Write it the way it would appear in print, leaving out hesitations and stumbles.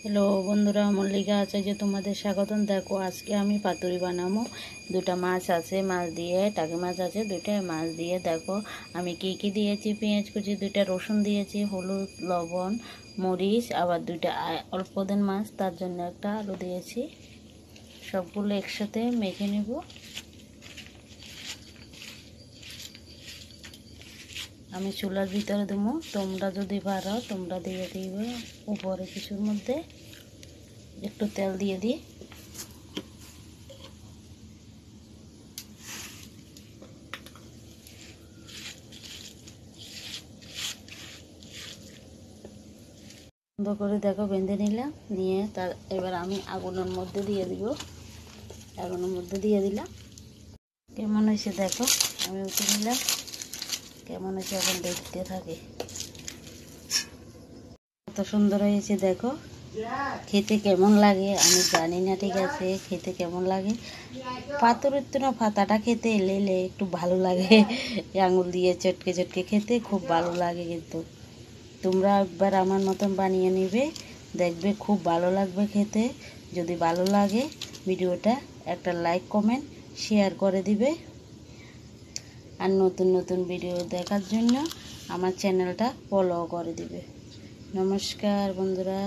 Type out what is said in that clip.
Hello বন্ধুরা, মল্লিকা আচার্য তোমাদের স্বাগতম। দেখো আজকে আমি পাতুরি বানাবো। দুটা মাছ আছে, মাছ দিয়ে টাকি মাছ আছে দুটা, মাছ দিয়ে দেখো আমি কি কি দিয়েছি। পেঁয়াজ কুচি, দুইটা রসুন দিয়েছি, হলুদ, লবণ, মরিচ, আবার দুইটা অল্প দিন মাছ, তার জন্য একটা আলু দিয়েছি। সবগুলো একসাথে মেখে নেব। আমি চুলার ভিতরে দেবো, তোমরা যদি পারো তোমরা দিয়ে দিবে। উপরে কিছুর মধ্যে একটু তেল দিয়ে দিই। বন্ধ করে দেখো বেঁধে নিলাম, নিয়ে তার এবার আমি আগুনের মধ্যে দিয়ে দিব। আগুনের মধ্যে দিয়ে দিলাম। কেমন হয়েছে দেখো, আমি উঠে নিলাম। কেমন হয়েছে এখন দেখতে থাকে। কত সুন্দর হয়েছে দেখো। খেতে কেমন লাগে আমি জানি না, ঠিক আছে, খেতে কেমন লাগে। পাতুরির তো না, পাতাটা খেতে এলে এলে একটু ভালো লাগে। আঙুল দিয়ে চটকে চটকে খেতে খুব ভালো লাগে। কিন্তু তোমরা একবার আমার মতন বানিয়ে নেবে, দেখবে খুব ভালো লাগবে খেতে। যদি ভালো লাগে ভিডিওটা একটা লাইক কমেন্ট শেয়ার করে দিবে। আর নতুন নতুন ভিডিও দেখার জন্য আমার চ্যানেলটা ফলো করে দিবে। নমস্কার বন্ধুরা।